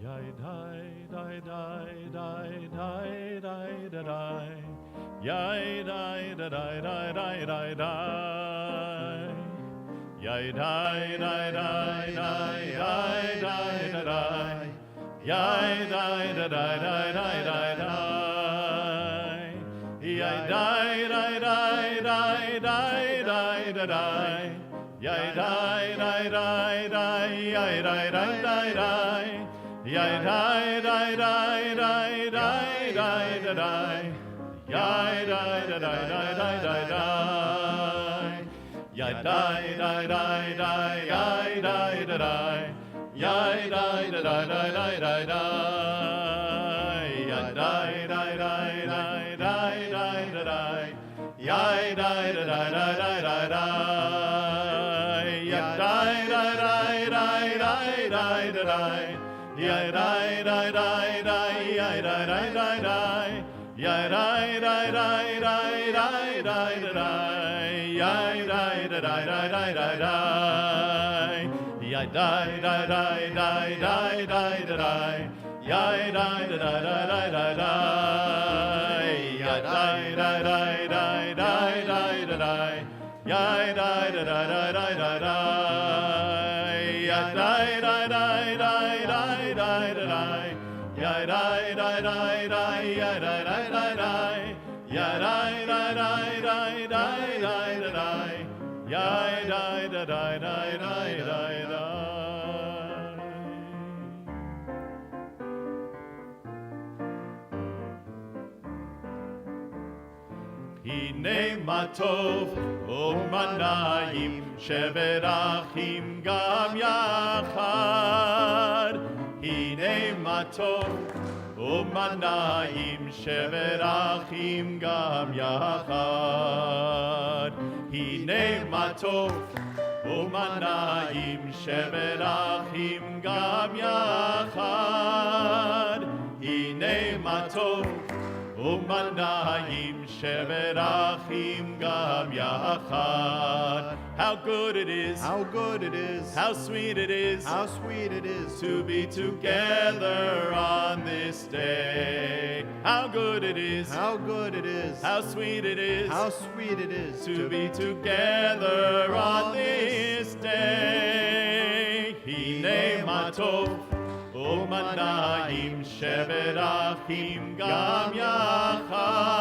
Yai dai dai dai dai dai dai da dai. Yai dai da dai dai dai dai dai. Yai dai dai dai dai dai dai da dai. Yai dai da dai dai dai dai dai. Yai dai dai dai dai dai dai da dai. Yai dai dai dai dai yai dai dai dai dai. Yai dai dai dai dai dai dai da dai. Yai dai da dai dai dai dai dai. Yai dai dai dai dai yai dai da dai. Yai dai da dai dai dai dai dai. Yai dai dai dai dai dai dai da dai. Yai dai da dai dai dai dai dai. Yai dai dai dai dai dai dai da dai. Yai dai dai dai dai yai dai dai dai dai. Yai dai dai dai dai dai dai da dai. Yai dai da dai dai dai dai dai. Yai dai dai dai dai dai dai da dai. Yai dai da dai dai dai dai dai. Yai dai dai dai dai dai dai da dai. Yai dai da dai dai dai dai dai. Yai dai dai dai dai dai dai da dai. Yai dai dai dai dai yai dai dai dai dai. Yai dai dai dai dai dai dai da dai. Yai dai da dai dai dai dai dai. Hine ma tov u'manayim shevet achim gam yachad. Hine ma tov u'manayim shevet achim gam yachad. Hine ma tov u'manayim shevet achim gam yachad. Hine ma tov u'manayim shevet achim gam yachad. How good it is, how good it is, how sweet it is, how sweet it is to be together on this day. How good it is, how good it is, how sweet it is, how sweet it is to be together on this day. Hine ma tov u'manayim shevet achim gam yachad.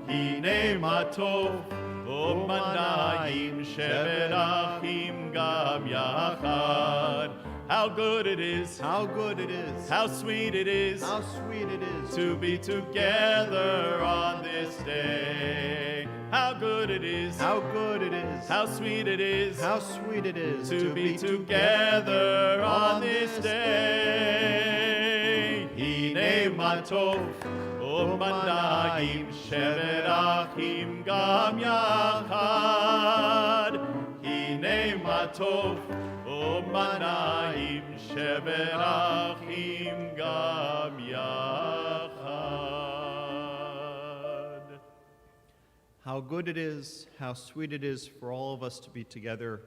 Hine ma tov u'manayim shevet achim gam yachad. How good it is, how good it is, how sweet it is, how sweet it is to be together on this day. How good it is, how good it is, how sweet it is, how sweet it is to be together on this day. Hine ma tov u'manayim shevet achim gam yachad. Hine ma tov u'manayim shevet achim gam yachad. How good it is, how sweet it is for all of us to be together,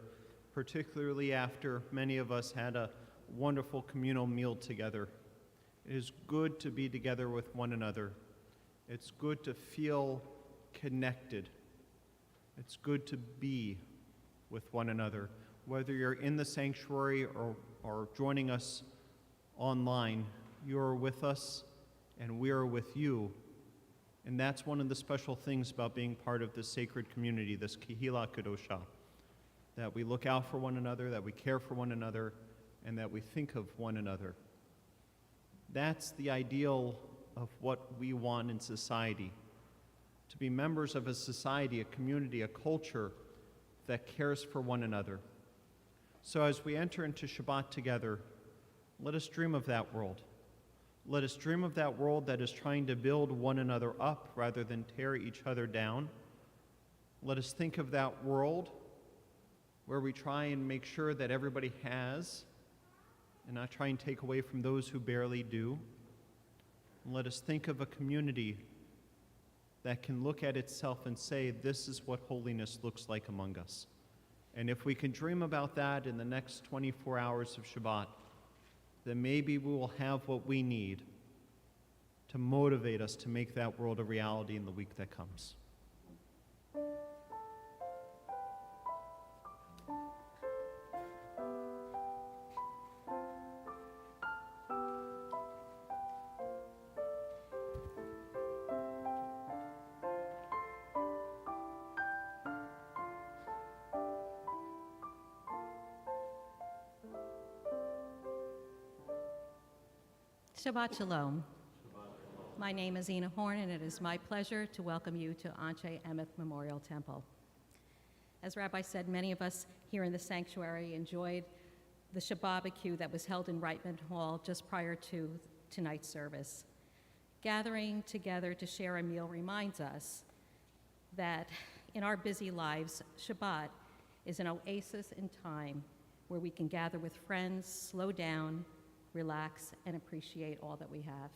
particularly after many of us had a wonderful communal meal together. It is good to be together with one another. It's good to feel connected. It's good to be with one another. Whether you're in the sanctuary or joining us online, you're with us and we are with you. And that's one of the special things about being part of this sacred community, this Kehila Kadosha, that we look out for one another, that we care for one another, and that we think of one another. That's the ideal of what we want in society, to be members of a society, a community, a culture that cares for one another. So as we enter into Shabbat together, let us dream of that world. Let us dream of that world that is trying to build one another up rather than tear each other down. Let us think of that world where we try and make sure that everybody has and not try and take away from those who barely do. And let us think of a community that can look at itself and say, this is what holiness looks like among us. And if we can dream about that in the next 24 hours of Shabbat, that maybe we will have what we need to motivate us to make that world a reality in the week that comes. Shabbat Shalom. My name is Ina Horn, and it is my pleasure to welcome you to Anshe Emeth Memorial Temple. As Rabbi said, many of us here in the sanctuary enjoyed the Shabbat barbecue that was held in Reitman Hall just prior to tonight's service. Gathering together to share a meal reminds us that in our busy lives, Shabbat is an oasis in time where we can gather with friends, slow down, relax, and appreciate all that we have.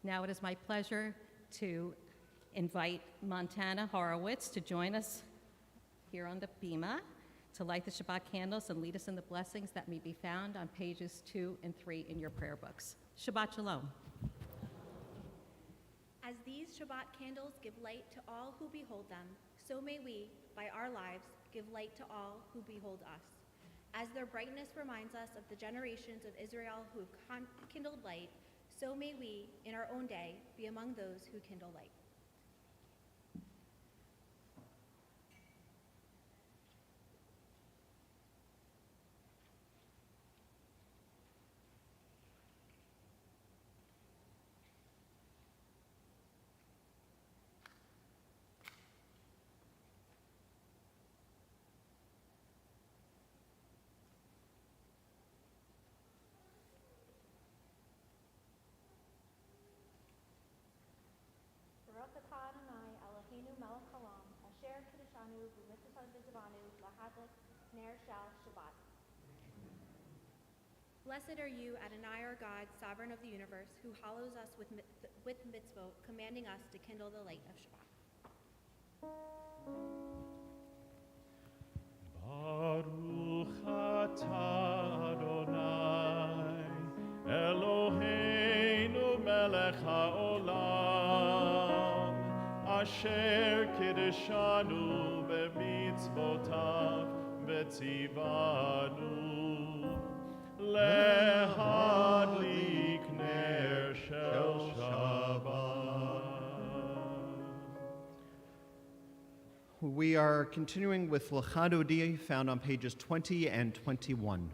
Now it is my pleasure to invite Montana Horowitz to join us here on the bima to light the Shabbat candles and lead us in the blessings that may be found on pages 2 and 3 in your prayer books. Shabbat Shalom. As these Shabbat candles give light to all who behold them, so may we, by our lives, give light to all who behold us. As their brightness reminds us of the generations of Israel who have kindled light, so may we, in our own day, be among those who kindle light. Blessed are you, Adonai our God, sovereign of the universe, who hallows us with mitzvot, commanding us to kindle the light of Shabbat. Baruch atah Adonai, Eloheinu melech haolam, asher kiddushanu b'mitzvotav v'tzivanu. Lehadlik ner shel Shabbat. We are continuing with L'chadodi, found on pages 20 and 21.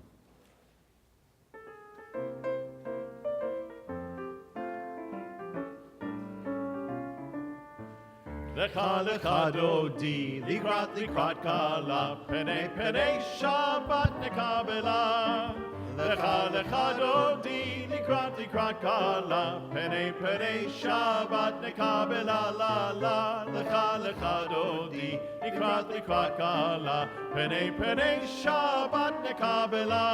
Lecha lecha dodi, likrat likrat kala, pene pene Shabbat nekabela. Lecha lecha dodi, likrat likrat kala, pene pene Shabbat nekabela la la. Lecha lecha dodi, likrat likrat kala, pene pene Shabbat nekabela.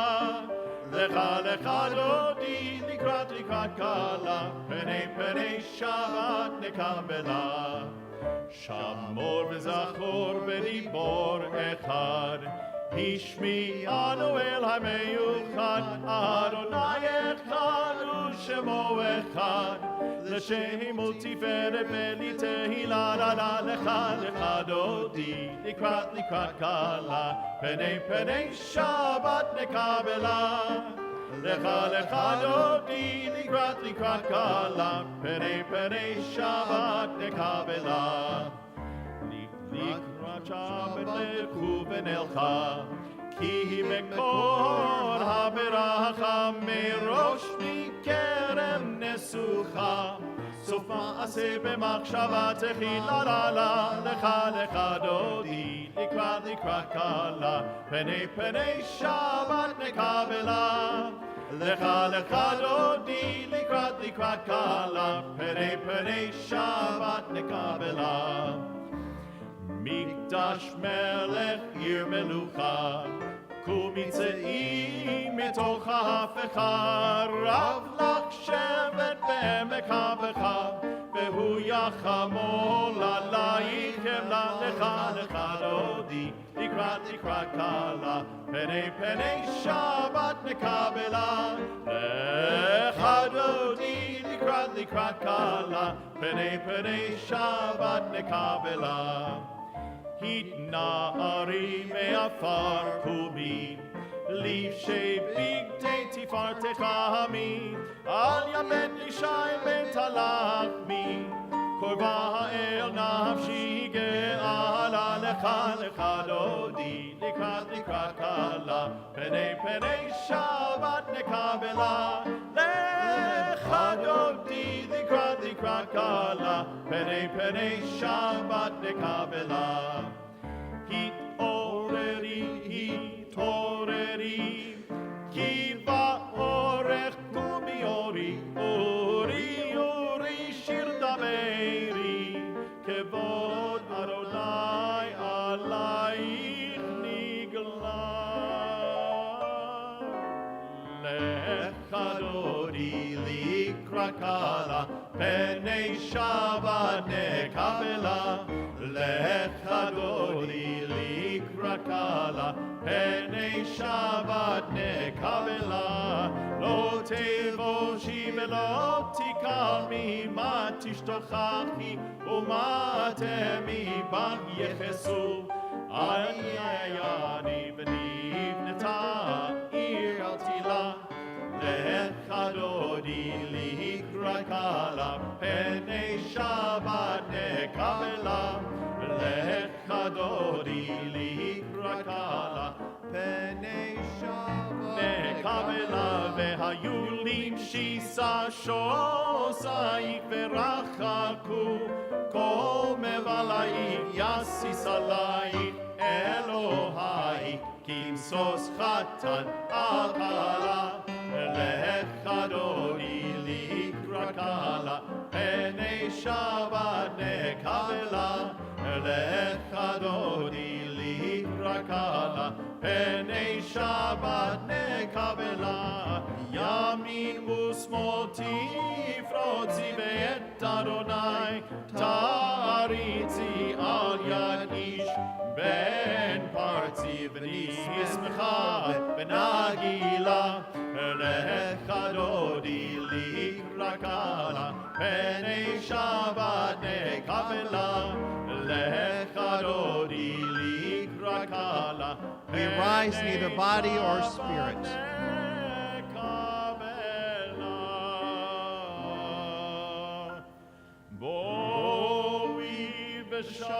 Lecha lecha dodi, likrat likrat kala, pene pene Shabbat nekabela. Shamor v'zachor v'dibor echad, Hishmi anu el ha-meyuchad, Adonai echad u'shemo echad, L'shem u'tiferet v'litehila la la lecha lecha dodi, Likrat likrat kala, Penei penei Shabbat nekabela. Lecha lecha dodi, likrat likrat kala, penei penei Shabbat nekabela. Likrat Shabbat lechu v'nelcha, ki mekor haberacha merosh mikerem nesucha. סוף מעשה במחשבה תחילה לה לה לך לך דודי לקראת לקראת קלה פני פני שבת נקבלה לך לך דודי לקראת לקראת קלה פני פני שבת נקבלה מקדש מלך עיר מלוכה קומי צאי מתוך ההפכה רב לך שבט בעמק הבכה והוא יחמול עלייכם לך לך דודי לקראת קלה פני שבת נקבלה לך דודי לקראת קלה פני שבת נקבלה התנערי מעפר קומי לבשי בגדי תפארתך עמי על ימין ישי בית הלחמי קרבה אל נפשי גאלה לך דודי לקראת קלה פני שבת נקבלה לך דודי לקראת קלה פני שבת נקבלה התעוררי כי באורך קומי אורי שיר דברי כבוד אדוני עלייך נגלה לך דודי לקראת קלה פני שבת נקבלה לך דודי לקראת קלה פני שבת נקבלה לא תבושי ולא תקלמי מה תשתוכחי ומה תמי בך יחסו אני ונבנתה עיר אל תילה לך דודי לקראת קלה פני שבת נקבלה לך דודי לקראת קלה פני שבת נקבלה והיו לי שוסייך ורחקו כל מבלייך יסיס עלייך אלוהי כי משוש חתן הקלה לך דודי לקראת קלה פני שבת נקבלה לך דודי לקראת קלה פני שבת נקבלה ימין ושמאל תפרוצי ואת אדוני תריצי על יד איש בן פרצי ונשמחה ונגילה לך דודי לקראת קלה פני שבת נקבלה לך דודי לקראת קלה We rise neither body or spirit. בואי בשלום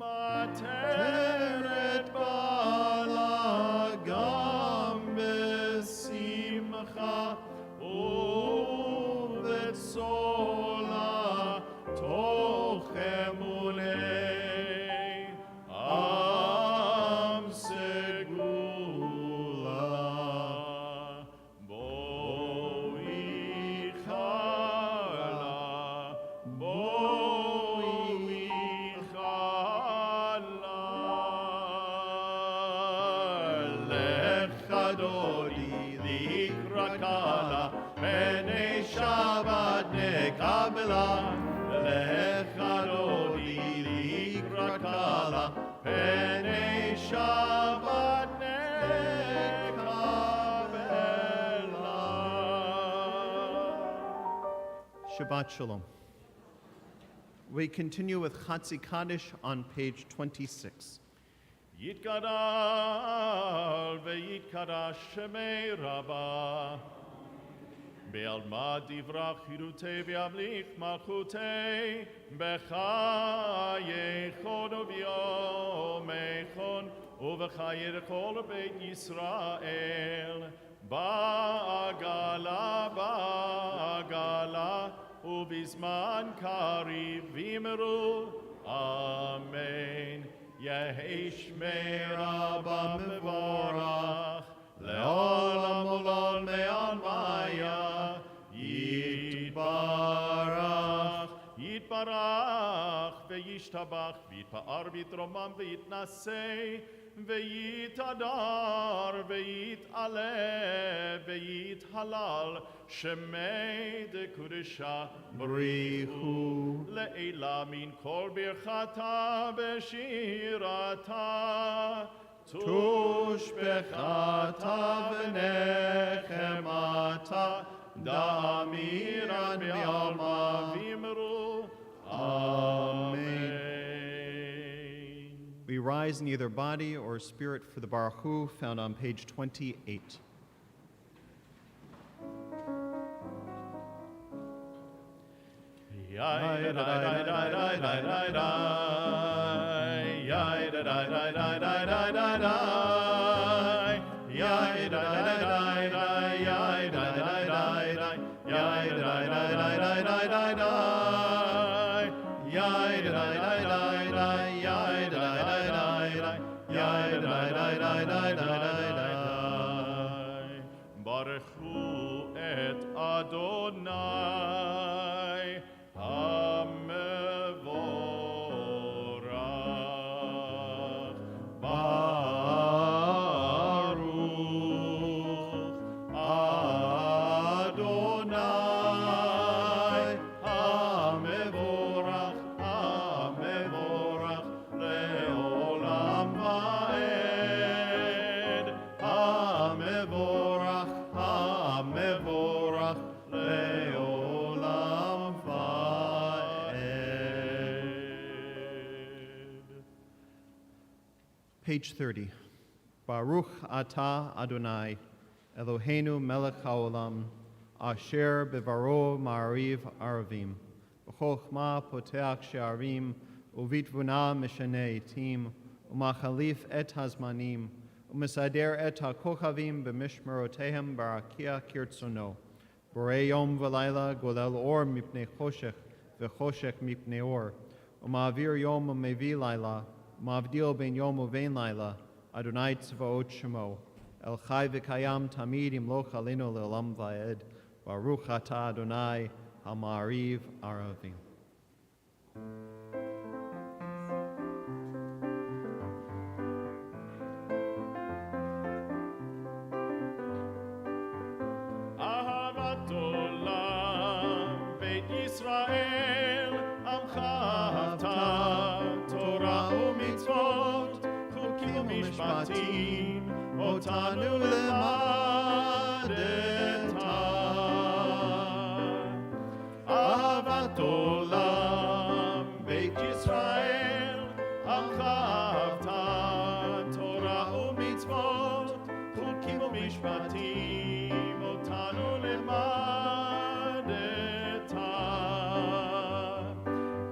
עטרת בעלה גם בשמחה ובצולה תוך אמוני עם סגולה בואי חלה בואי חלה לך דודי לקראת קלה פני שבת נקבלה לך דודי לקראת קלה פני שבת נקבלה Shabbat Shalom. We continue with Chatzi Kaddish on page 26. יתגדל ויתקדש שמי רבה בעלמא דברך חירותי וימליך מלכותי בחיי חוד וביומי חון ובחיי כל בית ישראל בעגלה ובזמן קריב יאמרו אמן יהי שמי רבה מבורך לעולם עולם מעלמיה יתברך וישמח וישתבח, ויתפאר ויתרומם ויתנשא, ויתהדר ויתעלה ויתהלל, שמי דקודשה בריחו לעילה מן כל ברכתה ושירתה. תושבחתה ונחמתה, דאמירן בעלמא ואמרו Amen. We rise in either body or spirit for the Baruch Hu, found on page 28. ברכו את אדוני המבורך. ברוך אדוני המבורך, המבורך לעולם ועד. המבורך, המבורך לעולם ועד. Page 30. Baruch atah Adonai, Eloheinu melech haolam, asher bevaro ma'ariv aravim, b'chokhmah poteach she'arim, uvitvuna meshane etim, umachalif et hazmanim, umesader et hakochavim b'mishmerotehem barakia kirtzono, borei yom v'layla golel or mipnei choshech, v'choshech mipnei or, uma'avir yom u'mevi layla, uma'avdil ben yom u'vein layla, Adonai tzvaot shemo, El chai v'kayam tamid imloch alinu le'olam va'ed, Baruch atah Adonai ha'ma'ariv aravim. אהבת עולם, בית ישראל, עמך אתה, תורה ומצוות, חוקים ומשפטים, אותנו למדת. אהבת עולם, בית ישראל, עמך אתה, תורה ומצוות, חוקים ומשפטים, אותנו למדת.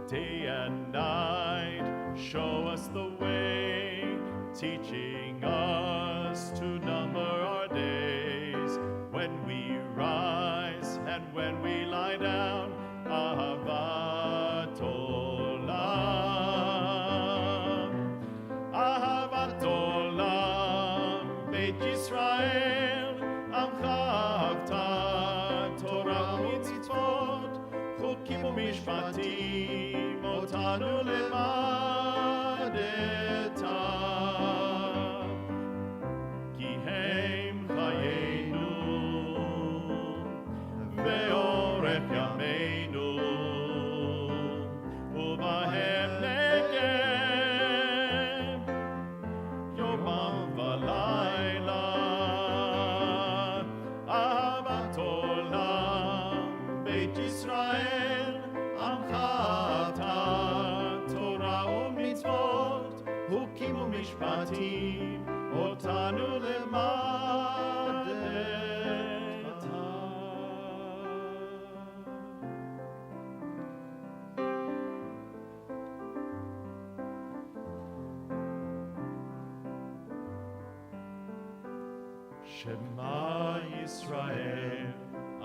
Day and night, show us the way, teaching us to number our days, when we rise and when we lie down. Ahavat olam, Ahavat olam, Beit Yisrael, Amcha avta, Torah u'mitzvot, chukim u'mishpatim, otanu lemadeta. Ki heim chayenu, ve'orech yameinu, u'bahem nekem, yomam v'layla. Ahavat olam, Beit Yisrael, Amcha avta, Torah u'mitzvot, hukim u'mishpatim, otanu lemadeta. Shema Yisrael,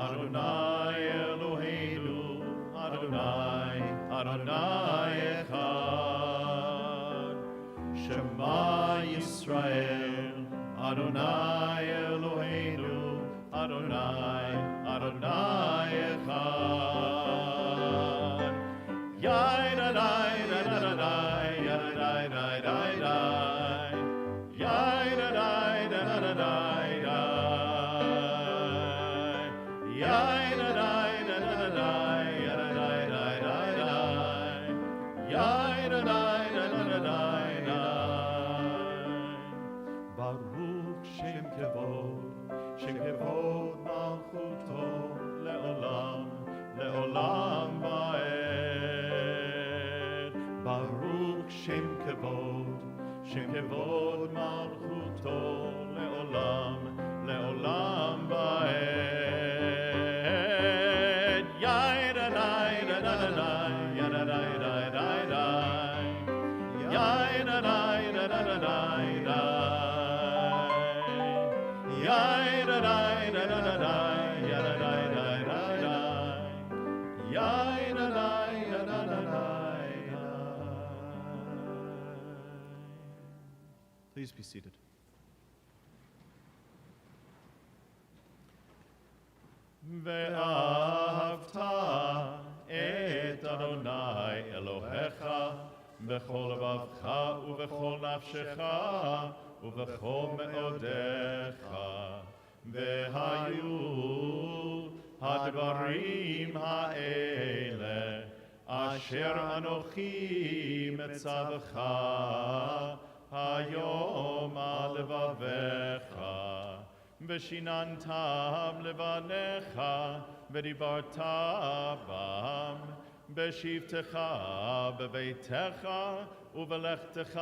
Adonai Eloheinu, Adonai, Adonai Echad. Shema Yisrael, Adonai Eloheinu, Adonai, Adonai Echad. Yai da da da da da da. שכבוד מלכותו לעולם, לעולם ועד. ברוך שם כבוד מלכותו לעולם, לעולם ועד. Please be seated. ואהבת את אדוני אלוהיך בכל לבבך ובכל נפשך ובכל מאודיך. והיו הדברים האלה אשר אנוכי מצווך היום על לבביך, ושיננתם לבניך, ודיברת בם, בשבתך בביתך, ובלכתך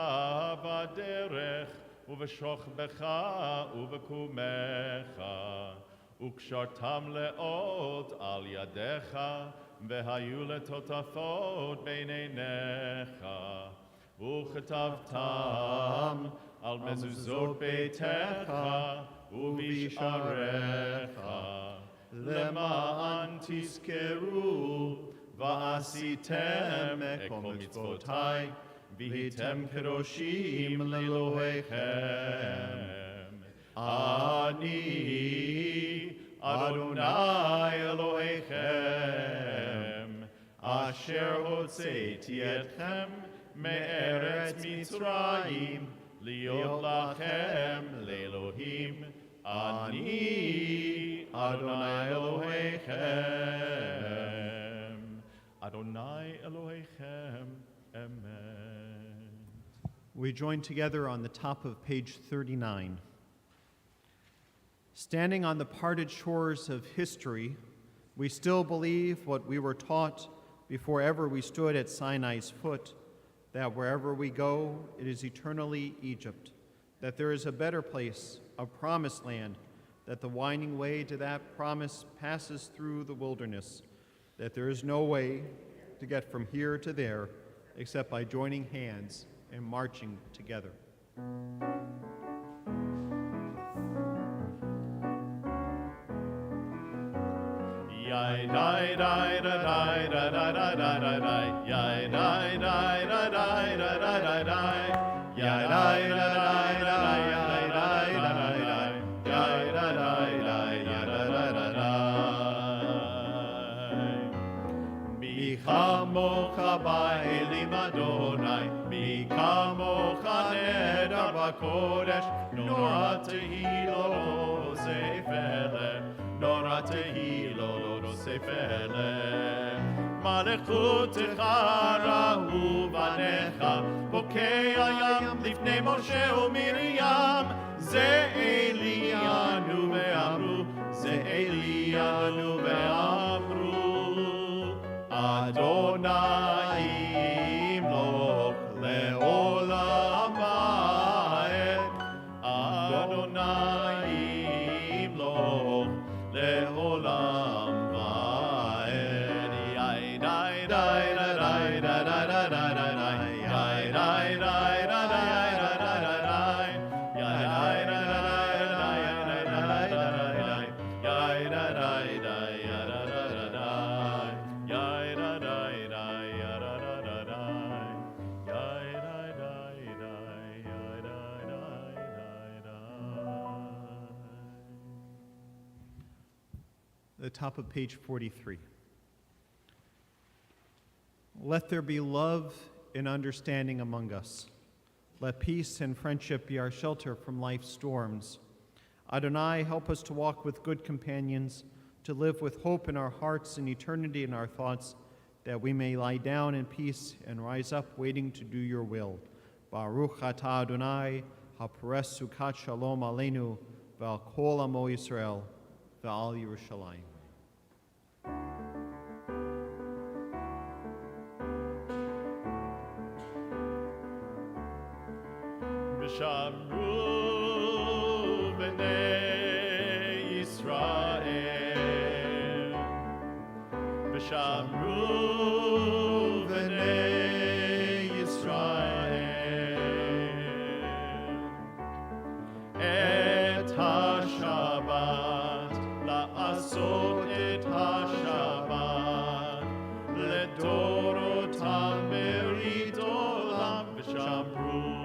בדרך, ובשוכבך ובקומך, וקשרתם לאות על ידיך, והיו לטוטפות בין עיניך. וכתבתם על מזוזות ביתך ובשעריך, למען תזכרו ועשיתם את כל מצוותי, והייתם קדושים לאלוהיכם. אני אדוני אלוהיכם, אשר הוצאתי אתכם מארץ מצרים, להיות לכם לאלוהים. אני אדוני אלוהיכם, אדוני אלוהיכם, amen. We join together on the top of page 39. Standing on the parted shores of history, we still believe what we were taught before ever we stood at Sinai's foot, that wherever we go, it is eternally Egypt, that there is a better place, a promised land, that the winding way to that promise passes through the wilderness, that there is no way to get from here to there except by joining hands and marching together. Yai dai dai da dai da da da da da dai. Yai dai dai da dai da da da dai. Yai dai da dai da dai. Yai dai da dai dai. Yai da dai dai da da da da dai. Mi chamocha ba'elim Adonai, mi kamocha nedar b'kodesh, nora tehilo seifele, nora tehilo ספלה מלכותך ראו בניך בוקע ים לפני משה ומרים זה אלינו ואמרו זה אלינו ואמרו אדוני ימלוך לעולם ועד אדוני ימלוך לעולם The top of page 43. Let there be love and understanding among us. Let peace and friendship be our shelter from life's storms. Adonai, help us to walk with good companions, to live with hope in our hearts and eternity in our thoughts, that we may lie down in peace and rise up waiting to do your will. Baruch atah Adonai, haporesh sukat shalom aleinu, ועל כל עמו ישראל ועל ירושלים. ושמרו בני ישראל, ושמרו בני ישראל את השבת, לעשות את השבת לדורותם ברית עולם, ושמרו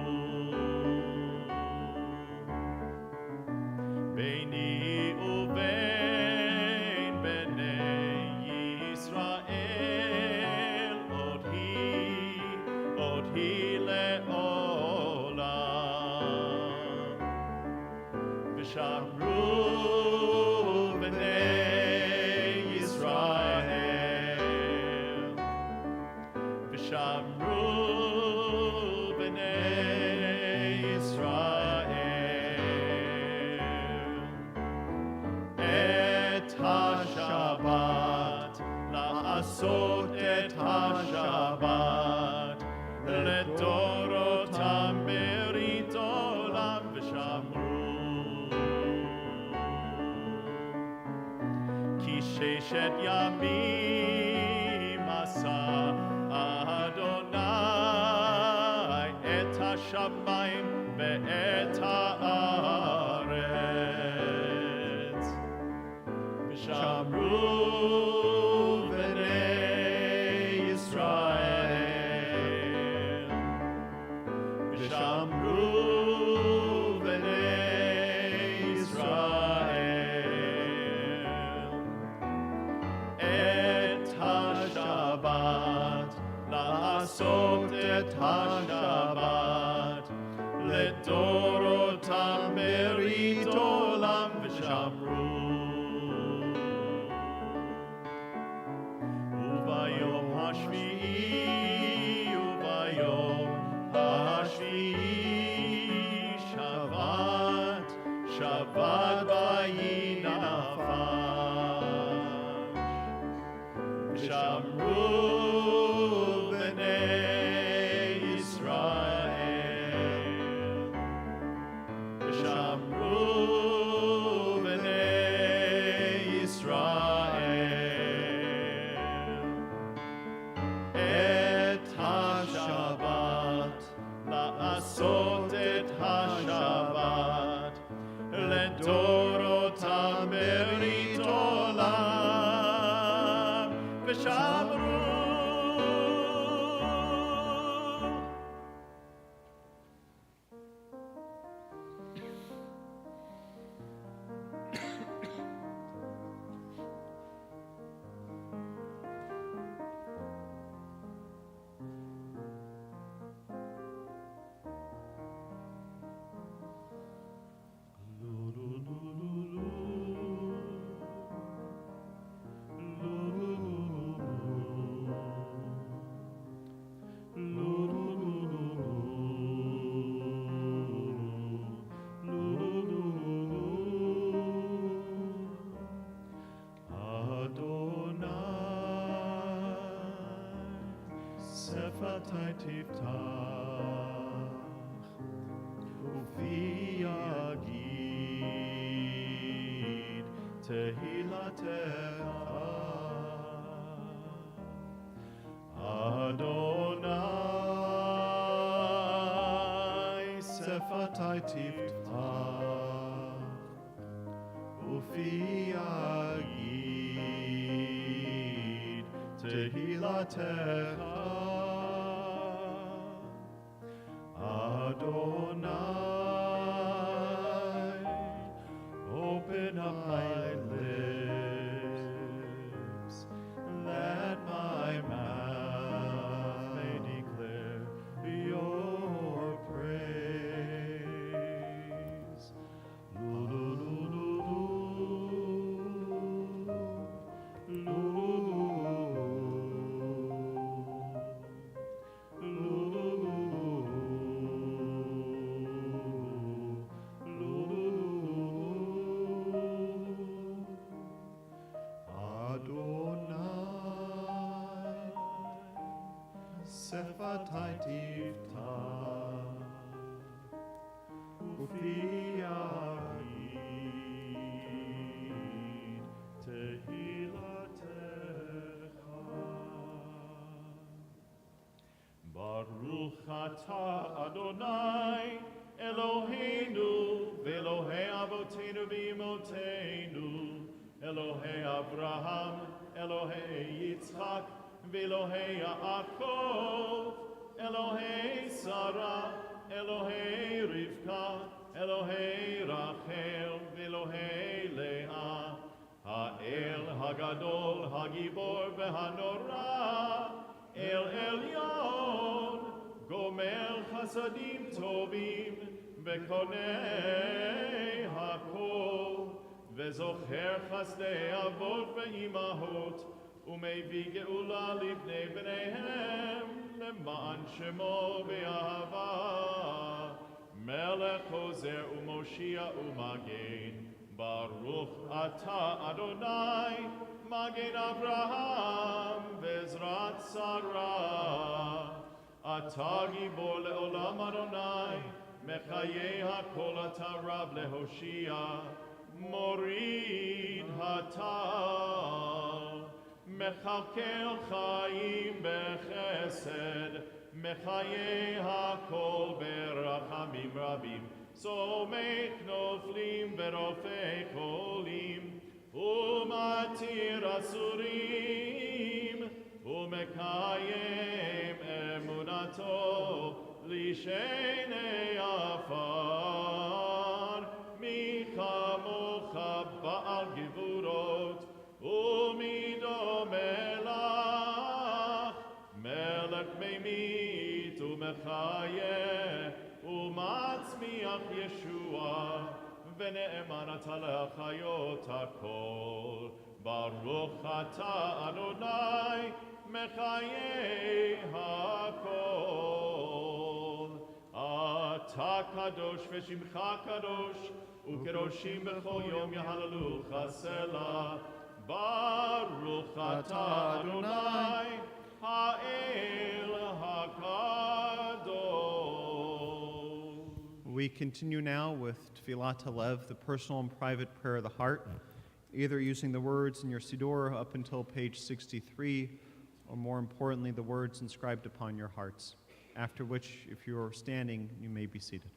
ביני ובין בני ישראל עוד היא לעולם. ושמרו בני ישראל, ושמרו בני ישראל את השבת, לעשות את השבת לדורותם ברית עולם, ושמרו כי ששת ימים עשה אדוני את השמיים ואת הארץ. ושמרו בני ישראל, ושמרו בני ישראל את השבת, לעשות את השבת לדורותם ברית עולם, ושמרו וביום השביעי שבת, שבת וינפש. ושמרו בני ישראל, ושמרו בני ישראל את השבת, לעשות את השבת לדורותם ברית עולם, ושמרו שפתי תפתח ופי יגיד תהילתך. אדוני שפתי תפתח ופי יגיד תהילתך. Adonai, open up my lips, that my mouth may declare your praise. Ata Adonai Eloheinu Ve'Elohei Avotenu V'Imotenu Elohei Abraham Elohei Yitzchak Ve'Elohei Yaakov Elohei Sarah Elohei Rivka Elohei Rachel Ve'Elohei Leah Ha'el Hagadol Hagibor Ve'Hanora El Elyon Gomer Chasadim Tovim Ve'Konei Hakol Ve'Zocher Chasdei Avot Ve'Imahot U'Mevi Geula Livnei Bneihem Leman Shemo Be'ahava Melech Hozer U'Moshia U'Magen Baruch Ata Adonai Magen Avraham Ve'Ezrat Sarah Ata Gibor Le'olam Adonai Mechayei HaKol Ata Rab Lehoshia Morid Hata Mechalkel Chaim Bechesed Mechayei HaKol Berachamim Rabim Somech Noflim Berofei Cholim Umatir Asurim Umekayem Emunato Lishenei Afar Michamocha Ba'al Givurot Umido Melach Melech Meimit Umechayeh Umatzmiach Yeshua Ve'ne'eman Ata Le'achayot HaKol Baruch Ata Adonai Mechayei HaKol Ata Kadosh Ve'Shimcha Kadosh U'Kedoshim B'chol Yom Yahalalucha Selah Baruch Ata Adonai Ha'el HaKadosh. We continue now with Tfilat Halev, the personal and private prayer of the heart, either using the words in your Siddur up until page 63, or more importantly, the words inscribed upon your hearts, after which, if you are standing, you may be seated.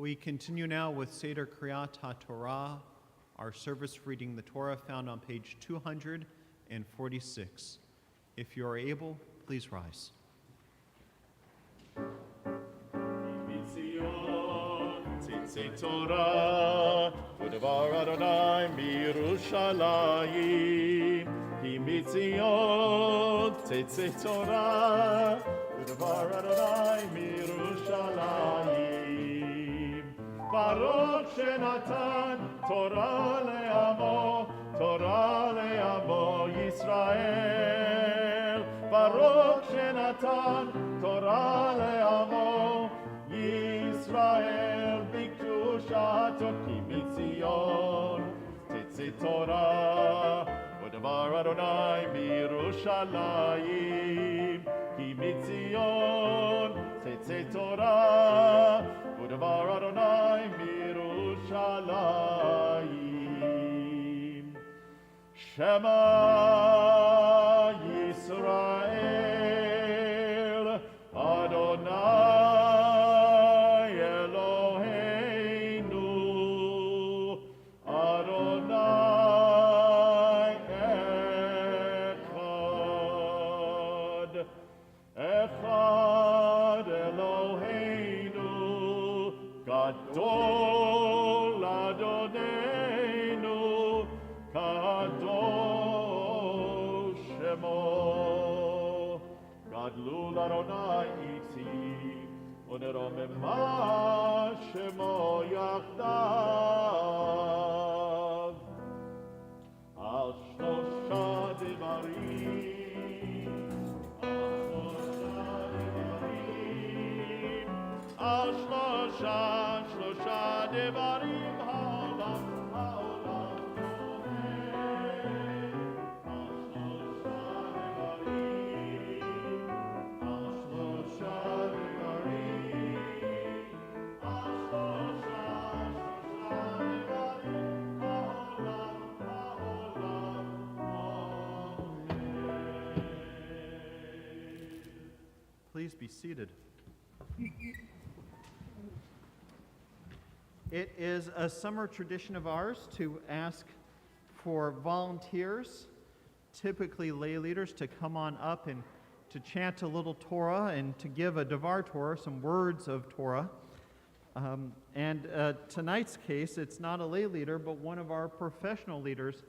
We continue now with Seder Kriyat HaTorah, our service reading the Torah found on page 246. If you are able, please rise. Tzitzi Torah, U'devar Adonai miYerushalayim. Ki mitzion, Tzitzi Torah, U'devar Adonai miYerushalayim. Baruch shenatan Torah le'amo Yisrael. Baruch shenatan Torah le'amo Yisrael. Bikdushato ki mitzion Tzitzi Torah U'devar Adonai miYerushalayim. Ki mitzion Tzitzi Torah U'devar Adonai miYerushalayim. Shema Yisrael Adonai Eloheinu Adonai Echad Echad Eloheinu Gadol Adonenu Kadosh Shemo Gadlul Adonai iti Uneromema Shemo Yachdav Al Shlosha Devarim Al Shlosha Devarim Haolam Haolam Roeh Al Shlosha Devarim Al Shlosha Devarim Al Shlosha Devarim Haolam Haolam Roeh. Please be seated. It is a summer tradition of ours to ask for volunteers, typically lay leaders, to come on up and to chant a little Torah and to give a Devar Torah, some words of Torah. Tonight's case, it's not a lay leader, but one of our professional leaders.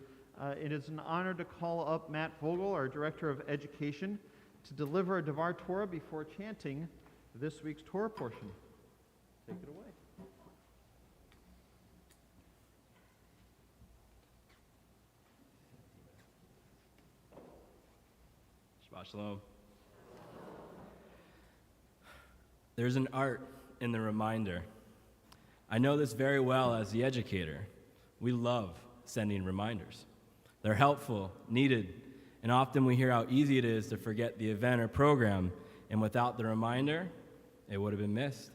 It is an honor to call up Matt Vogel, our Director of Education, to deliver a Devar Torah before chanting this week's Torah portion. Take it away. Shabbat Shalom. There's an art in the reminder. I know this very well as the educator. We love sending reminders. They're helpful, needed, and often we hear how easy it is to forget the event or program, and without the reminder, it would have been missed.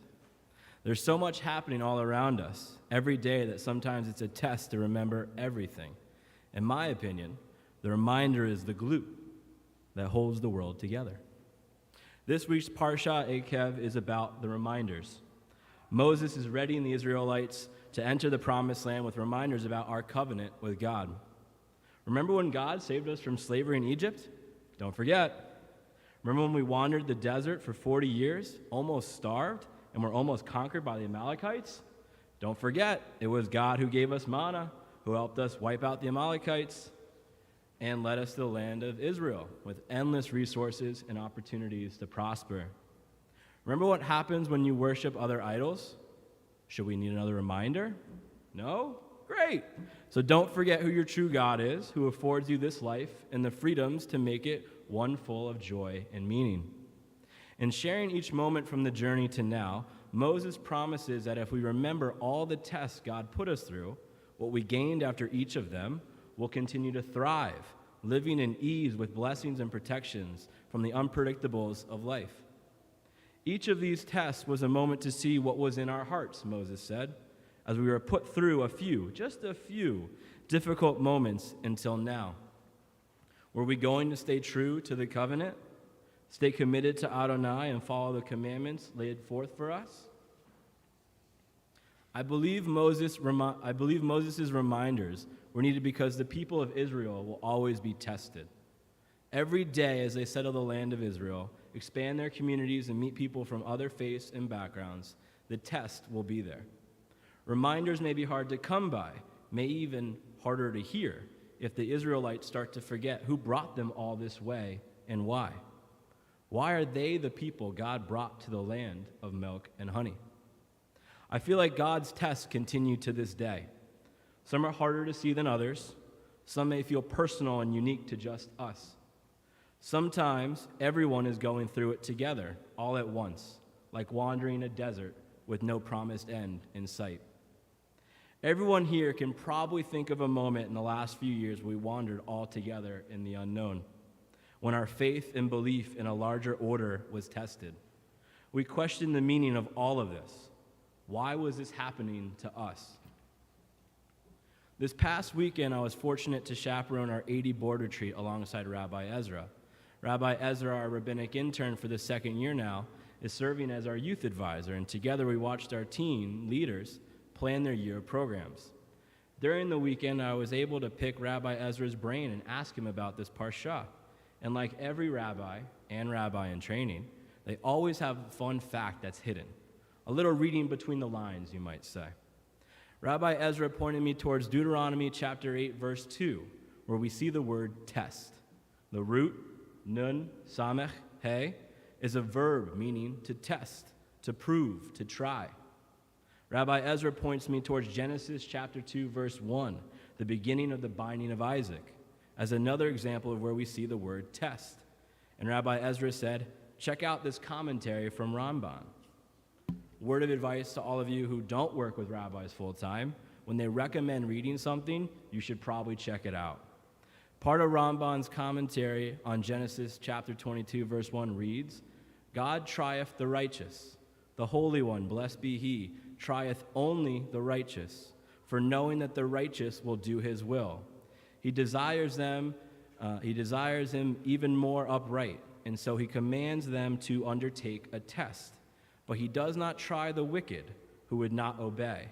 There's so much happening all around us every day that sometimes it's a test to remember everything. In my opinion, the reminder is the glue that holds the world together. This week's Parsha Ekev is about the reminders. Moses is readying the Israelites to enter the Promised Land with reminders about our covenant with God. Remember when God saved us from slavery in Egypt? Don't forget. Remember when we wandered the desert for 40 years, almost starved, and were almost conquered by the Amalekites? Don't forget, it was God who gave us manna, who helped us wipe out the Amalekites, and led us to the land of Israel with endless resources and opportunities to prosper. Remember what happens when you worship other idols? Should we need another reminder? No? Great. So don't forget who your true God is, who affords you this life and the freedoms to make it one full of joy and meaning. In sharing each moment from the journey to now, Moses promises that if we remember all the tests God put us through, what we gained after each of them, will continue to thrive, living in ease with blessings and protections from the unpredictables of life. Each of these tests was a moment to see what was in our hearts, Moses said, as we were put through just a few difficult moments until now. Were we going to stay true to the covenant, stay committed to Adonai, and follow the commandments laid forth for us? I believe Moses' reminders were needed because the people of Israel will always be tested. Every day as they settle the land of Israel, expand their communities, and meet people from other faiths and backgrounds, the test will be there. Reminders may be hard to come by, may even harder to hear, if the Israelites start to forget who brought them all this way and why. Why are they the people God brought to the land of milk and honey? I feel like God's tests continue to this day. Some are harder to see than others. Some may feel personal and unique to just us. Sometimes everyone is going through it together, all at once, like wandering a desert with no promised end in sight. Everyone here can probably think of a moment in the last few years we wandered all together in the unknown, when our faith and belief in a larger order was tested. We questioned the meaning of all of this. Why was this happening to us? This past weekend, I was fortunate to chaperone our 80 board retreat alongside Rabbi Ezra. Rabbi Ezra, our rabbinic intern for the second year now, is serving as our youth advisor, and together we watched our teen leaders plan their year of programs. During the weekend, I was able to pick Rabbi Ezra's brain and ask him about this parsha. And like every rabbi and rabbi in training, they always have a fun fact that's hidden. A little reading between the lines, you might say. Rabbi Ezra pointed me towards Deuteronomy chapter 8, verse 2, where we see the word test. The root, nun, samech, he, is a verb meaning to test, to prove, to try. Rabbi Ezra points me towards Genesis chapter 2, verse 1, the beginning of the binding of Isaac, as another example of where we see the word test. And Rabbi Ezra said, check out this commentary from Ramban. Word of advice to all of you who don't work with rabbis full-time, when they recommend reading something, you should probably check it out. Part of Ramban's commentary on Genesis chapter 22, verse 1 reads, God trieth the righteous, the Holy One, blessed be he, trieth only the righteous, for knowing that the righteous will do his will. He desires him even more upright, and so he commands them to undertake a test. But he does not try the wicked who would not obey.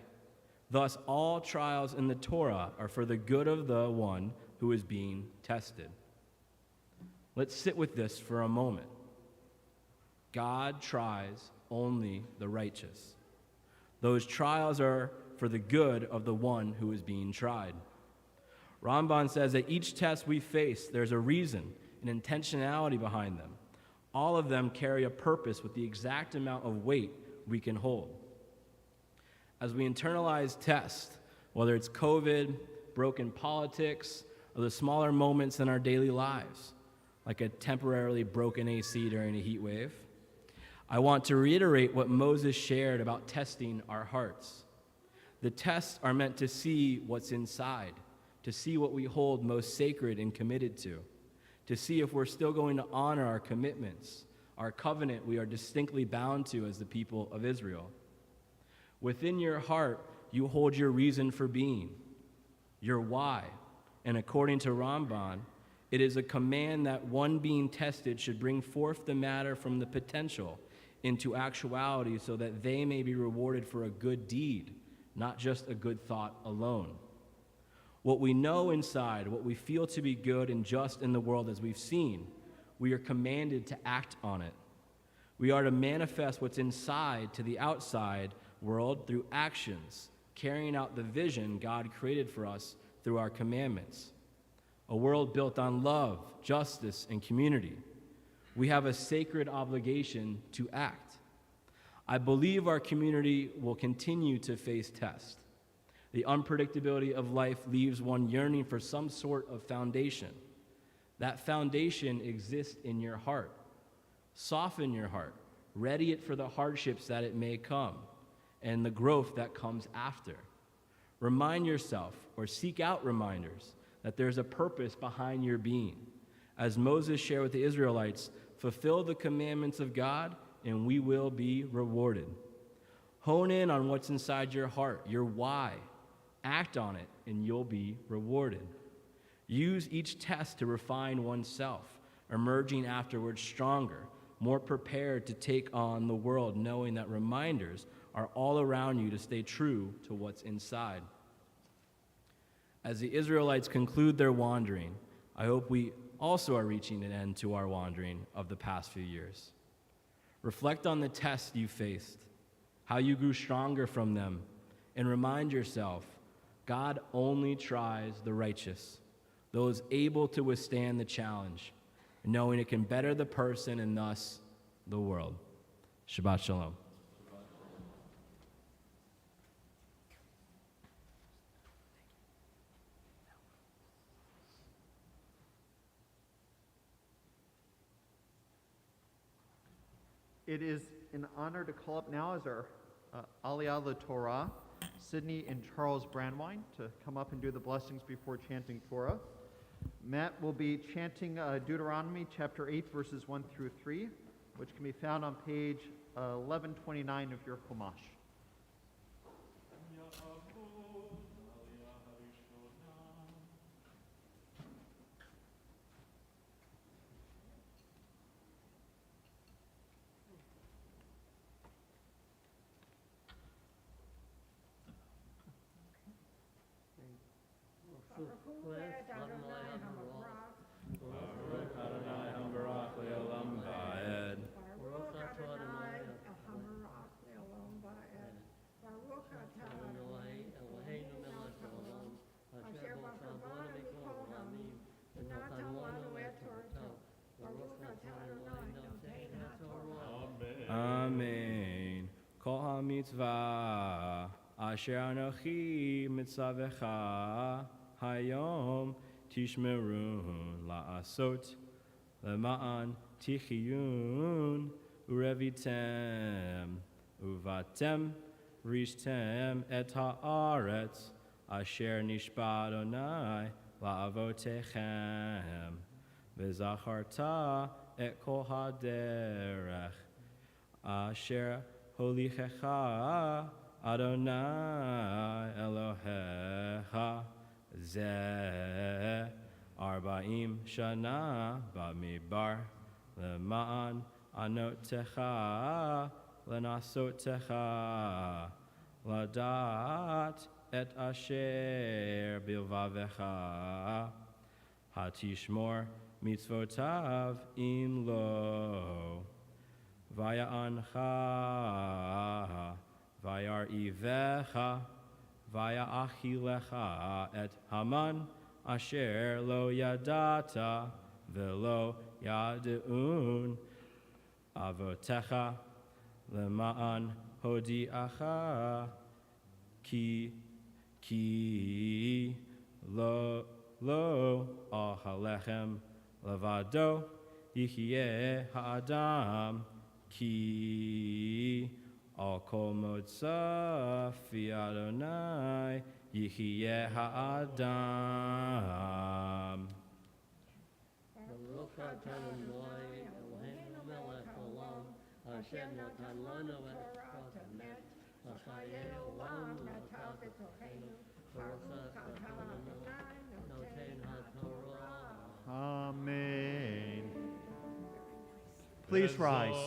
Thus, all trials in the Torah are for the good of the one who is being tested. Let's sit with this for a moment. God tries only the righteous. Those trials are for the good of the one who is being tried. Ramban says that each test we face, there's a reason, an intentionality behind them. All of them carry a purpose with the exact amount of weight we can hold. As we internalize tests, whether it's COVID, broken politics, or the smaller moments in our daily lives, like a temporarily broken AC during a heat wave, I want to reiterate what Moses shared about testing our hearts. The tests are meant to see what's inside, to see what we hold most sacred and committed to see if we're still going to honor our commitments, our covenant we are distinctly bound to as the people of Israel. Within your heart, you hold your reason for being, your why. And according to Ramban, it is a command that one being tested should bring forth the matter from the potential into actuality so that they may be rewarded for a good deed, not just a good thought alone. What we know inside, what we feel to be good and just in the world as we've seen, we are commanded to act on it. We are to manifest what's inside to the outside world through actions, carrying out the vision God created for us through our commandments. A world built on love, justice, and community. We have a sacred obligation to act. I believe our community will continue to face tests. The unpredictability of life leaves one yearning for some sort of foundation. That foundation exists in your heart. Soften your heart. Ready it for the hardships that it may come and the growth that comes after. Remind yourself or seek out reminders that there's a purpose behind your being. As Moses shared with the Israelites, fulfill the commandments of God and we will be rewarded. Hone in on what's inside your heart, your why. Act on it, and you'll be rewarded. Use each test to refine oneself, emerging afterwards stronger, more prepared to take on the world, knowing that reminders are all around you to stay true to what's inside. As the Israelites conclude their wandering, I hope we also are reaching an end to our wandering of the past few years. Reflect on the tests you faced, how you grew stronger from them, and remind yourself, God only tries the righteous, those able to withstand the challenge, knowing it can better the person and thus the world. Shabbat Shalom. It is an honor to call up now as our Aliyah LaTorah, Sydney and Charles Brandwine, to come up and do the blessings before chanting Torah. Matt will be chanting Deuteronomy chapter 8, verses 1 through 3, which can be found on page 1129 of your Chumash. Amen. Kol ha-mitzvah asher anochi mitzavecha hayom tishmerun la'asot lema'an tichiyun urevitem uvatem rishtem et ha'aretz asher nishba Adonai la'avotechem v'zacharta et kol haderech asher holichecha Adonai Elohecha zeh arba'im shana b'midbar lema'an anotecha lenasotecha ladat et asher bilvavecha hatishmor mitzvotav im lo Vaya'ancha, vayar'ivecha, vaya'achilecha et Haman asher lo yadata velo yadeun avotecha lema'an hodi'acha ki lo ahalechem levado yihyeh ha'adam Ki al kol motza fi Adonai yihyeh ha'adam. Baruch atah Adonai Eloheinu melech haolam asher natan lanu et Torah emet l'chayei olam natan b'tocheinu baruch atah Adonai noten haTorah. Amen. Please rise.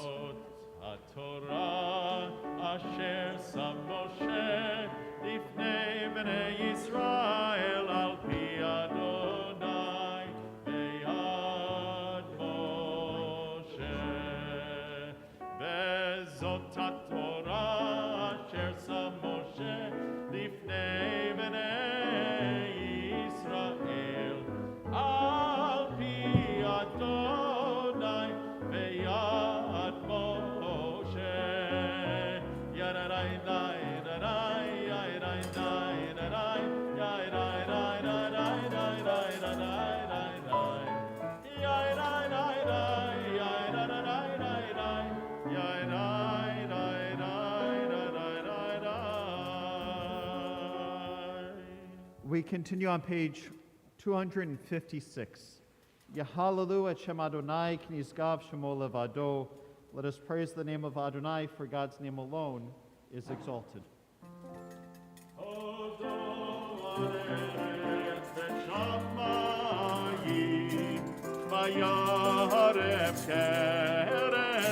HaTorah asher sam Moshe lifnei bnei Yisrael al pi Adonai beyad Moshe. Vezot HaTorah asher sam Moshe lifnei bnei Yisrael al pi Adonai beyad Moshe. We continue on page 256. Yahalelu et Shem Adonai k'nizgav shemo levado. Let us praise the name of Adonai, for God's name alone is exalted. Vayaref kerem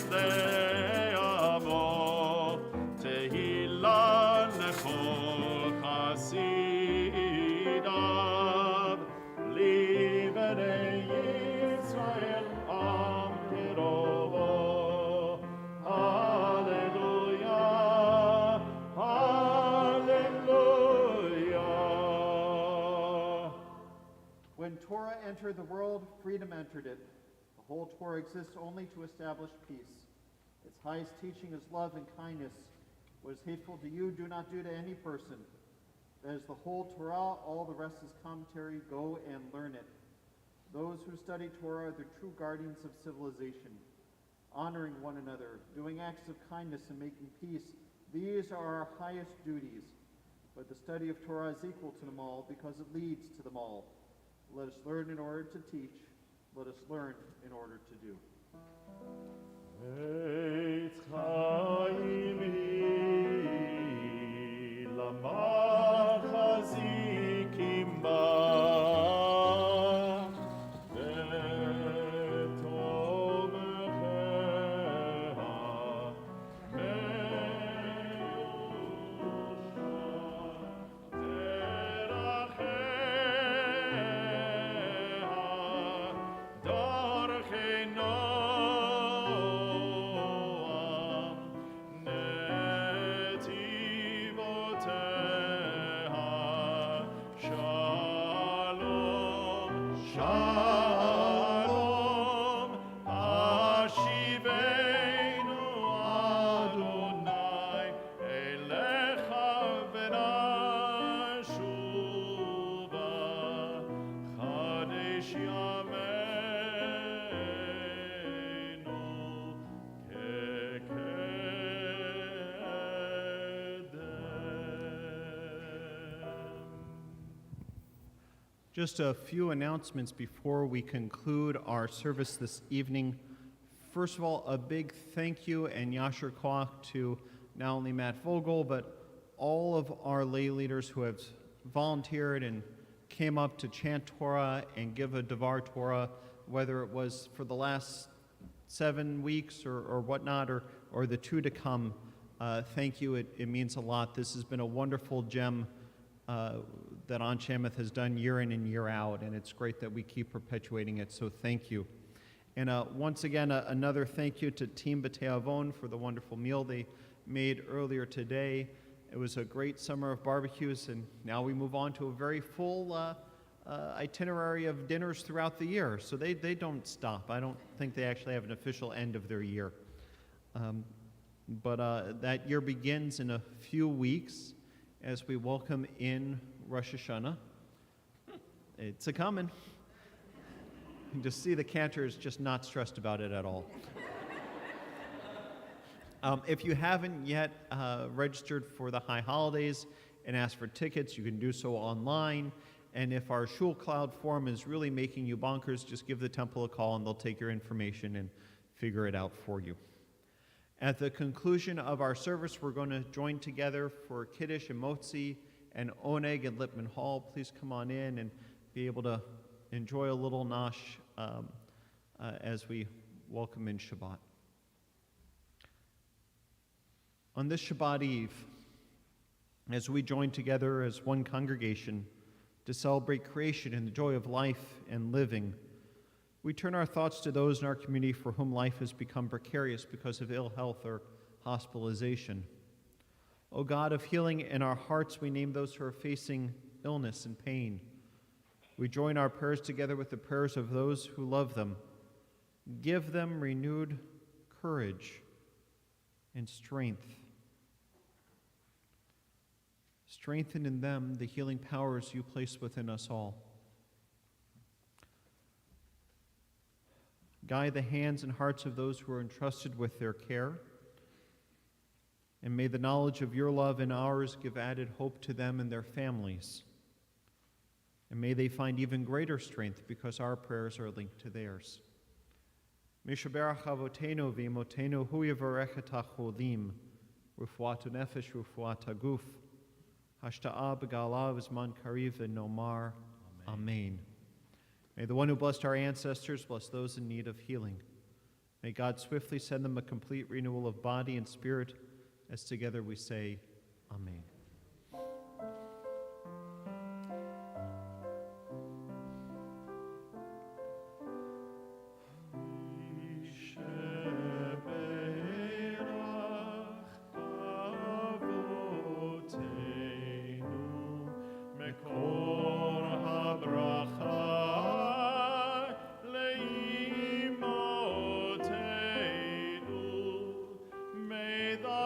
freedom entered it. The whole Torah exists only to establish peace. Its highest teaching is love and kindness. What is hateful to you, do not do to any person. That is the whole Torah, all the rest is commentary. Go and learn it. Those who study Torah are the true guardians of civilization, honoring one another, doing acts of kindness and making peace. These are our highest duties. But the study of Torah is equal to them all because it leads to them all. Let us learn in order to teach. Let us learn in order to do. Eitz chaimi lamachazikim ba v'tomecheha me'usha deracheha darchei noam netivoteha shalom shalom ashivenu Adonai elecha v'nashuva chadesh yameinu Just a few announcements before we conclude our service this evening. First of all, a big thank you and yasher koach to not only Matt Vogel, but all of our lay leaders who have volunteered and came up to chant Torah and give a Devar Torah, whether it was for the last 7 weeks or whatnot, or the 2 to come. Thank you. It means a lot. This has been a wonderful gem that Anshe Emeth has done year in and year out, and it's great that we keep perpetuating it, so thank you. And once again, another thank you to Team B'tei Avon for the wonderful meal they made earlier today. It was a great summer of barbecues, and now we move on to a very full itinerary of dinners throughout the year, so they don't stop. I don't think they actually have an official end of their year. But that year begins in a few weeks as we welcome in Rosh Hashanah. It's a-coming. You can just see the cantor is just not stressed about it at all. If you haven't yet registered for the high holidays and asked for tickets, you can do so online. And if our Shul Cloud form is really making you bonkers, just give the temple a call and they'll take your information and figure it out for you. At the conclusion of our service, we're going to join together for Kiddush and Motzi and Oneg at Lippman Hall. Please come on in and be able to enjoy a little nosh as we welcome in Shabbat. On this Shabbat Eve, as we join together as one congregation to celebrate creation and the joy of life and living, we turn our thoughts to those in our community for whom life has become precarious because of ill health or hospitalization. O God of healing, in our hearts we name those who are facing illness and pain. We join our prayers together with the prayers of those who love them. Give them renewed courage and strength. Strengthen in them the healing powers you place within us all. Guide the hands and hearts of those who are entrusted with their care. And may the knowledge of your love and ours give added hope to them and their families. And may they find even greater strength because our prayers are linked to theirs. Mishaberach avotenu v'imotenu hu yivarech et hacholim, rufuat nefesh rufuat haguf, hashta'a b'gala v'zman kariv v'nomar. Amen. May the one who blessed our ancestors bless those in need of healing. May God swiftly send them a complete renewal of body and spirit, as together we say, Amen. Mekor habracha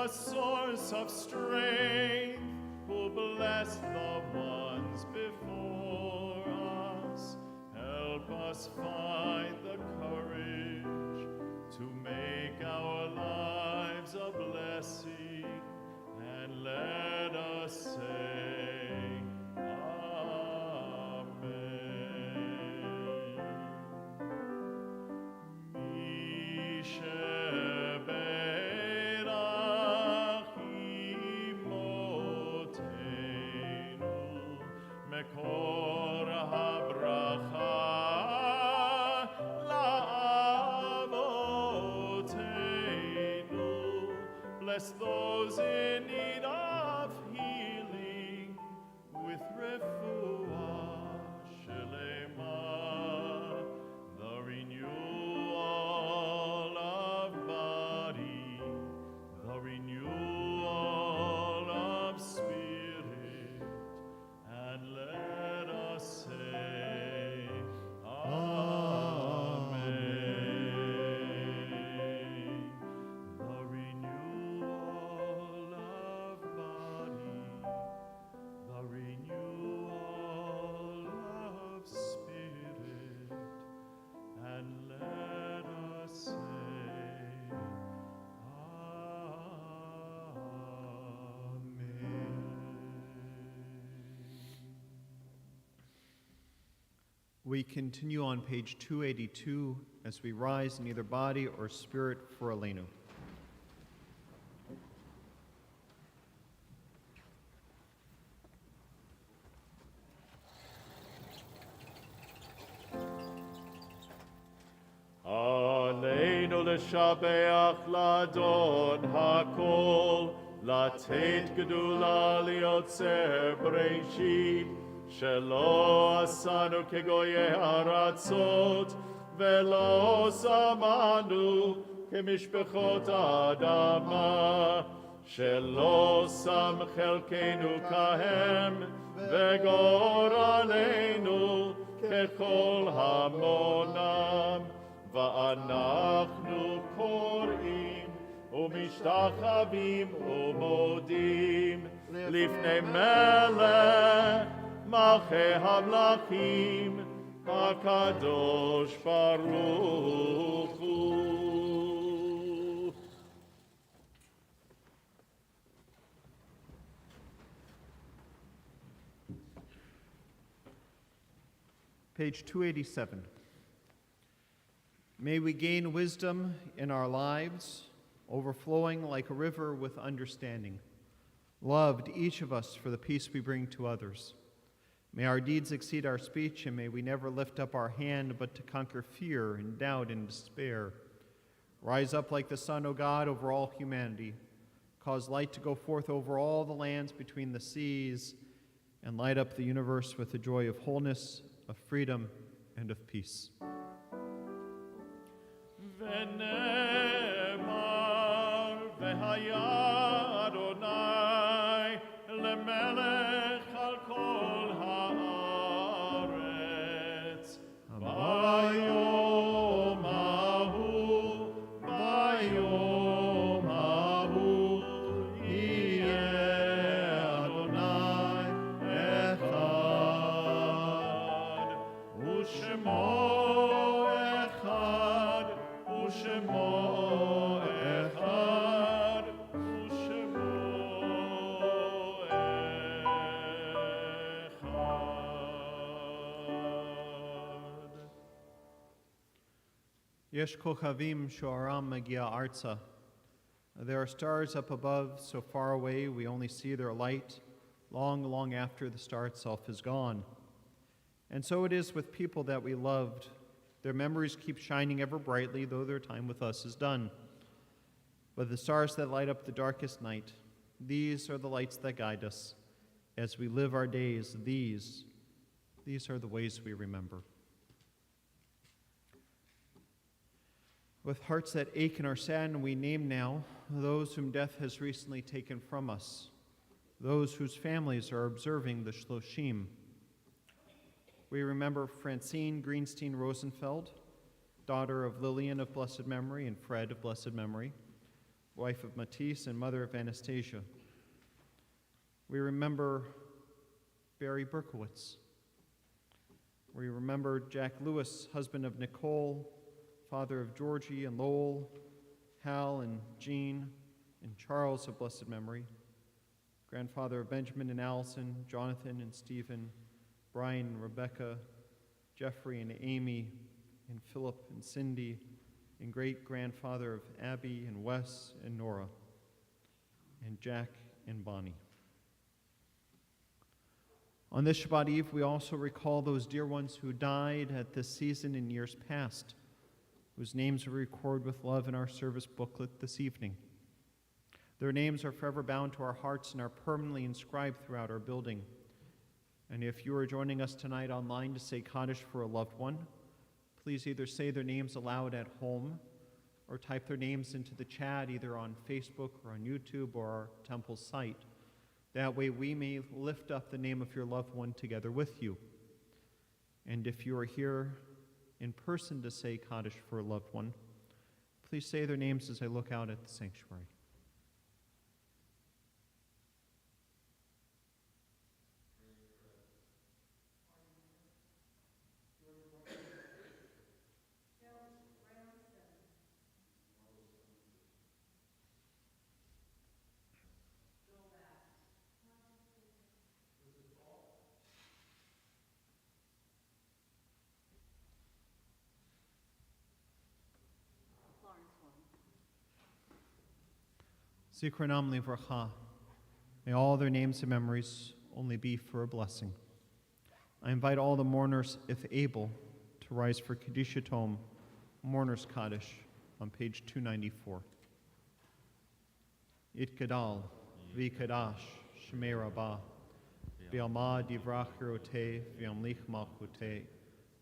the source of strength, who bless the ones before us. Help us find the courage to make our lives a blessing, and let us say, Amen. Misheberach imotenu, mekor habracha la'avotenu. Bless those in need of healing with refuah shelema, the renewal of body, the renewal of spirit, and let us say, Amen. The renewal of body, the renewal of spirit, and let us say, Amen. We continue on page 282 as we rise in either body or spirit for Elenu. עלינו לשבח לאדון הכל, לתת גדולה ליוצר בראשית, שלא עשנו כגויי ארצות, ולא שמנו כמשפחות האדמה, שלא שם חלקנו כהם, וגורלנו ככל המונם. ואנחנו קוראים ומשתחווים ומודים לפני מלך מלכי המלכים הקדוש ברוך הוא. Page 287. May we gain wisdom in our lives, overflowing like a river with understanding. Loved, each of us, for the peace we bring to others. May our deeds exceed our speech, and may we never lift up our hand but to conquer fear and doubt and despair. Rise up like the sun, O God, over all humanity. Cause light to go forth over all the lands between the seas, and light up the universe with the joy of wholeness, of freedom, and of peace. ונאמר והיה אדוני למלך על כל הארץ. ביום ההוא, ביום ההוא, יהיה אדוני אחד, ושמו אחד, ושמו אחד, ושמו אחד. Yesh kochavim shoaram magia arza. There are stars up above, so far away we only see their light, long, long after the star itself is gone. And so it is with people that we loved. Their memories keep shining ever brightly, though their time with us is done. But the stars that light up the darkest night, these are the lights that guide us. As we live our days, these are the ways we remember. With hearts that ache and are saddened, we name now those whom death has recently taken from us, those whose families are observing the Shloshim. We remember Francine Greenstein Rosenfeld, daughter of Lillian of blessed memory and Fred of blessed memory, wife of Matisse and mother of Anastasia. We remember Barry Berkowitz. We remember Jack Lewis, husband of Nicole, father of Georgie and Lowell, Hal and Jean, and Charles of blessed memory, grandfather of Benjamin and Allison, Jonathan and Stephen, Brian and Rebecca, Jeffrey and Amy, and Philip and Cindy, and great-grandfather of Abby and Wes and Nora, and Jack and Bonnie. On this Shabbat Eve, we also recall those dear ones who died at this season in years past, whose names we record with love in our service booklet this evening. Their names are forever bound to our hearts and are permanently inscribed throughout our building. And if you are joining us tonight online to say Kaddish for a loved one, please either say their names aloud at home or type their names into the chat either on Facebook or on YouTube or our temple site. That way we may lift up the name of your loved one together with you. And if you are here in person to say Kaddish for a loved one, please say their names as I look out at the sanctuary. Zikranam livracha. May all their names and memories only be for a blessing. I invite all the mourners, if able, to rise for Kedusha Tom, Mourner's Kaddish, on page 294. It Gadal, V'Kadash, Shemei Rabbah, V'Alma Divrach Yerote, V'Amlich Malchute,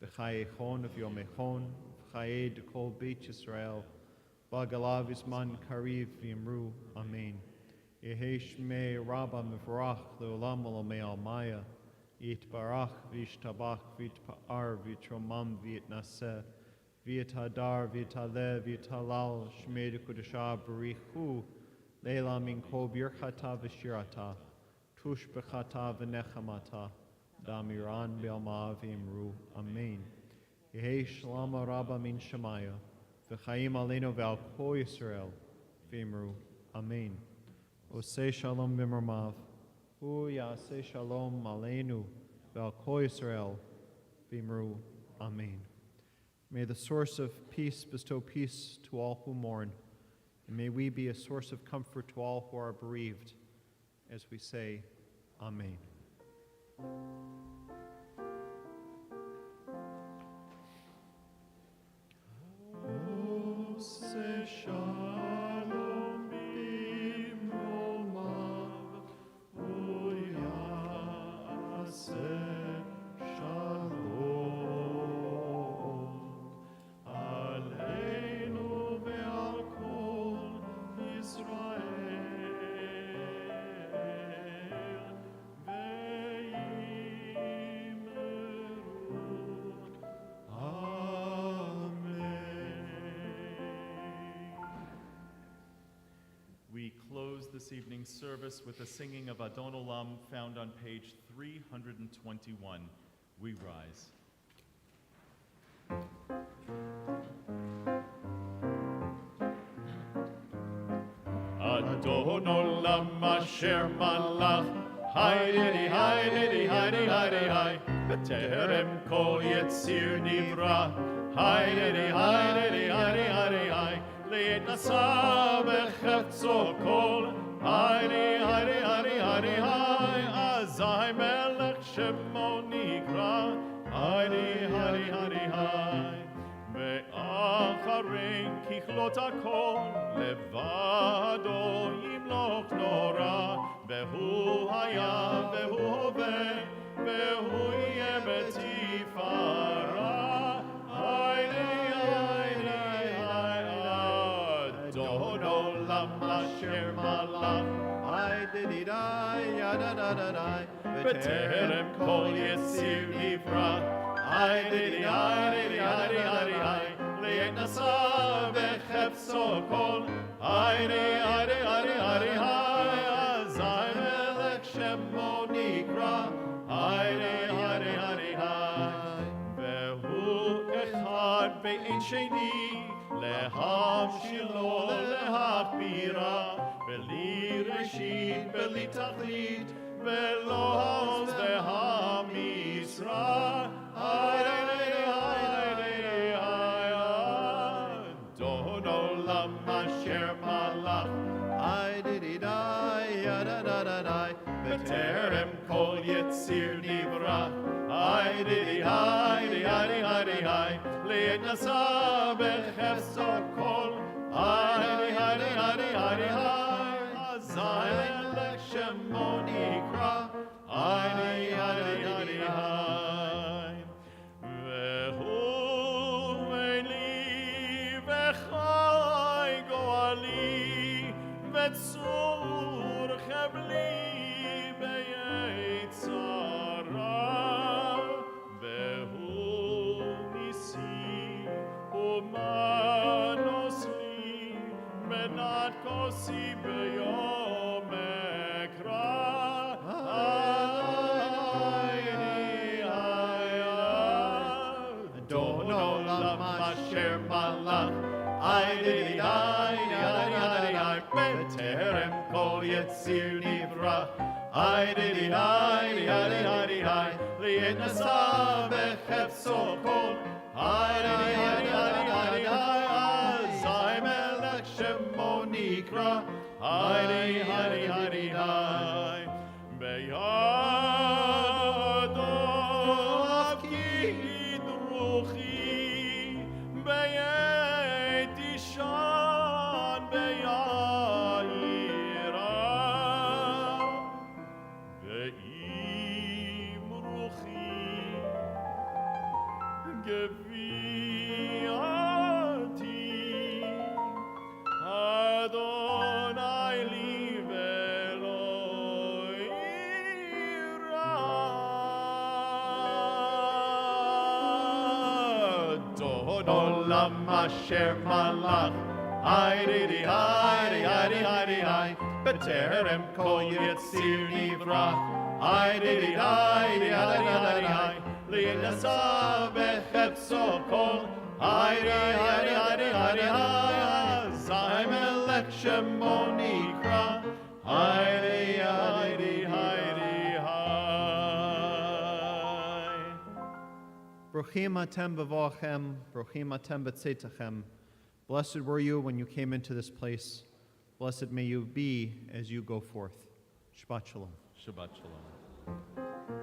V'Chaye Echon, V'Yomechon, V'Chaye Dekol Beit Yisrael, V'Galav Isman Kariv V'Imru, Amen. Yehi Shmei Rabba Mevorach Leolam Olamei Almaya, Yitbarach V'Yishtabach V'Yitpa'ar V'Yitromam V'Yitnaseh, V'Yitadar V'Yitaleh V'Yitalal Shmei Dekudashah Barichu, Leila Min Kol Birchata V'Shirata, Tush B'Chata V'Nechamata, Damiran B'Alma V'Imru, Amen. Yehi Shlama Rabba Min Shemaya, V'chaim aleinu ve'al kol Yisrael, v'imru, Amen. Osei shalom b'mramav, hu yaseh shalom aleinu ve'al kol Yisrael, v'imru, Amen. May the source of peace bestow peace to all who mourn, and may we be a source of comfort to all who are bereaved, as we say, Amen. Say shalom b'mromav, uyaseh shalom aleinu ve'al kol Yisrael this evening's service with the singing of Adon Olam found on page 321. We rise. Adon Olam asher malach, haydi, haydi, haydi, haydi, haydi, b'terem kol yetzir nivra, haydi, haydi, haydi, haydi, haydi, להתנסה בחפצו כל, היידי, היידי, היידי, היידי, היי, אזי מלך שמו נקרא, היידי, היידי, היידי, היי, ואחרי ככלות הכל, לבדו ימלוך נורא, והוא היה, והוא הווה, והוא יהיה בתפארה, היידי, asher malach, haydi-di-di, yada-da-da-di, b'terem kol yetzir nivra, haydi-di, haydi-di, haydi-di, haydi, Le'et nasa v'chefso kol, Hayri, hayri, hayri, hayri, hay, Azai melech shemo nikra, Hayri, hayri, hayri, hay. Ve'hu echad ve'en sheni, להמשילו, להכבירה, בלי ראשית, בלי תכלית, ולא עוז והמשרה. אדון עולם אשר מלך, בטרם כל יציר נברא, לעת נשא בחפצו כל, אזי מלך שמו נקרא, והוא אלי וחי גואלי, וצור חבלי ביצרה, והוא ניסי ומנוס לי, מנת כוסי ביום אקרא. אדון עולם אשר מלך, בטרם כל יציר נברא, לעת נשא בחפצו כל, אזי מלך שמו נקרא, בידו הפקיד רוחי, בעת אישן ביעירה, ואם רוחי גביעתי, אדוני לי ולא יירא. אדון עולם אשר מלך, בטרם כל יציר נברא, לעת נשא בחפצו כל, אזי מלך שמו נקרא, Brochim atem b'vochem, brochim atem b'tzetachem. Blessed were you when you came into this place. Blessed may you be as you go forth. Shabbat shalom. Shabbat shalom.